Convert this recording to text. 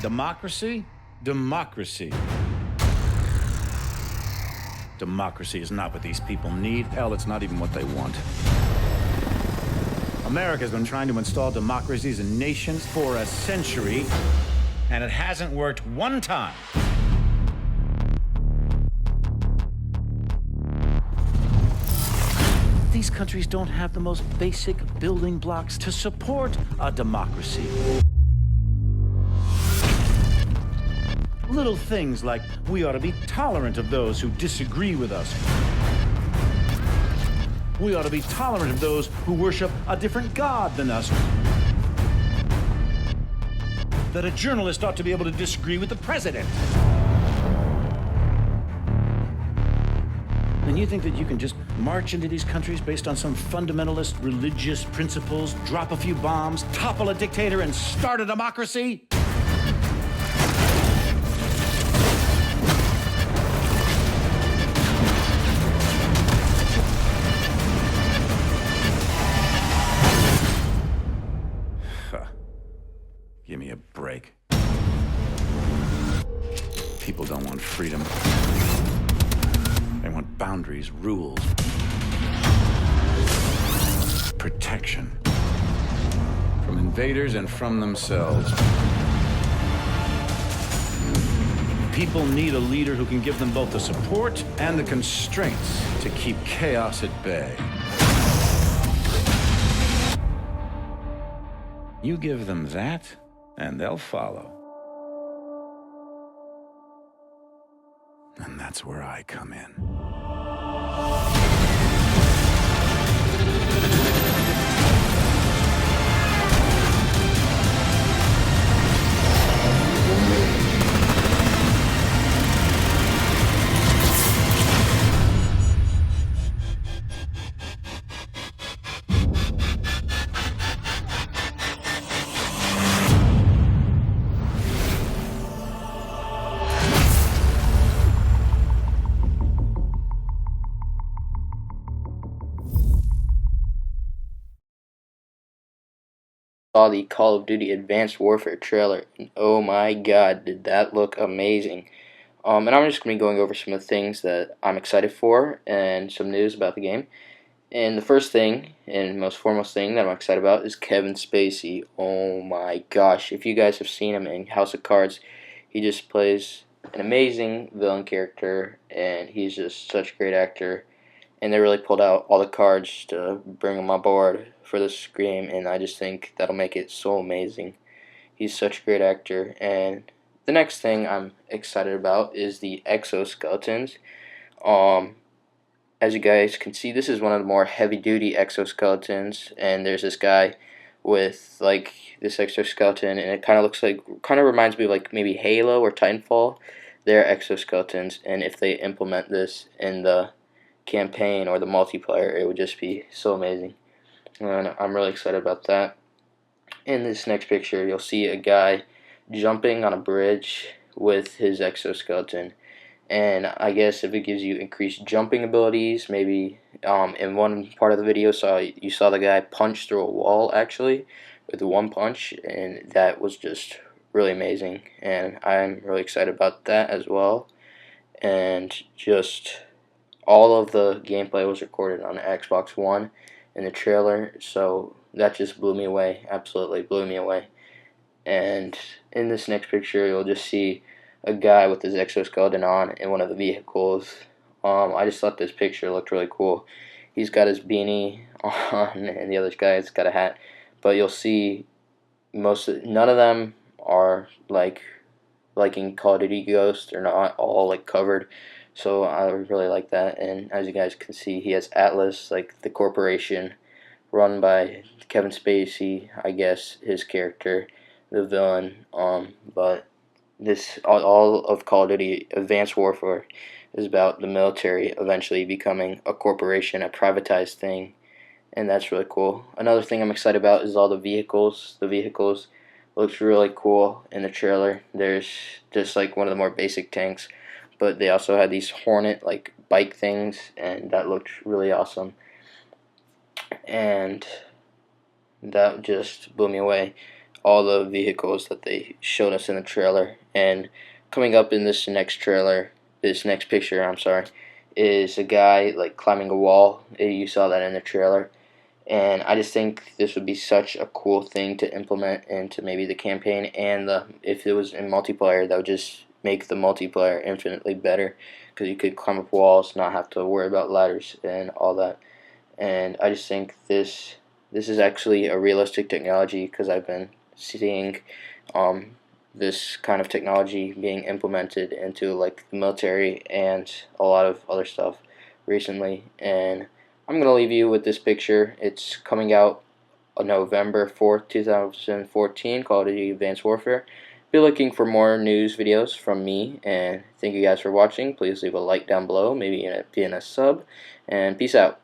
Democracy? Democracy. Democracy is not what these people need. Hell, it's not even what they want. America's been trying to install democracies in nations for a century, and it hasn't worked one time. These countries don't have the most basic building blocks to support a democracy. Little things like we ought to be tolerant of those who disagree with us. We ought to be tolerant of those who worship a different God than us. That a journalist ought to be able to disagree with the president. And you think that you can just march into these countries based on some fundamentalist religious principles, drop a few bombs, topple a dictator, and start a democracy? Give me a break. People don't want freedom. They want boundaries, rules, protection from invaders and from themselves. People need a leader who can give them both the support and the constraints to keep chaos at bay. You give them that, and they'll follow. And that's where I come in. Saw the Call of Duty Advanced Warfare trailer, and oh my god, did that look amazing. And I'm just going to be going over some of the things that I'm excited for and some news about the game. And the first thing, and most foremost thing that I'm excited about is Kevin Spacey. Oh my gosh, if you guys have seen him in House of Cards, he just plays an amazing villain character, and he's just such a great actor. And they really pulled out all the cards to bring him on board for this game, and I just think that'll make it so amazing. He's such a great actor. And the next thing I'm excited about is the exoskeletons. As you guys can see, this is one of the more heavy-duty exoskeletons, and there's this guy with like this exoskeleton, and it kind of reminds me of like maybe Halo or Titanfall. They're exoskeletons, and if they implement this in the campaign or the multiplayer, it would just be so amazing, and I'm really excited about that. In this next picture, you'll see a guy jumping on a bridge with his exoskeleton, and I guess if it gives you increased jumping abilities, maybe in one part of the video you saw the guy punch through a wall actually with one punch, and that was just really amazing, and I'm really excited about that as well. And just all of the gameplay was recorded on Xbox One in the trailer, so that just blew me away, absolutely blew me away. And in this next picture, you'll just see a guy with his exoskeleton on in one of the vehicles. I just thought this picture looked really cool. He's got his beanie on, and the other guy's got a hat. But you'll see none of them are like in Call of Duty Ghost. They're not all like covered. So I really like that, and as you guys can see, he has Atlas, like the corporation run by Kevin Spacey, I guess, his character, the villain. But this all of Call of Duty Advanced Warfare is about the military eventually becoming a corporation, a privatized thing, and that's really cool. Another thing I'm excited about is all the vehicles. The vehicles looks really cool in the trailer. There's just like one of the more basic tanks, but they also had these Hornet like bike things, and that looked really awesome, and that just blew me away. all the vehicles that they showed us in the trailer. And coming up in this next picture, I'm sorry, is a guy like climbing a wall. You saw that in the trailer. And I just think this would be such a cool thing to implement into maybe the campaign, and if it was in multiplayer, that would just make the multiplayer infinitely better, because you could climb up walls, not have to worry about ladders and all that. And I just think this is actually a realistic technology, because I've been seeing this kind of technology being implemented into like the military and a lot of other stuff recently. And I'm going to leave you with this picture. It's coming out on November 4th, 2014, Call of Duty Advanced Warfare. Be looking for more news videos from me, and thank you guys for watching. Please leave a like down below, maybe be in a sub, and peace out.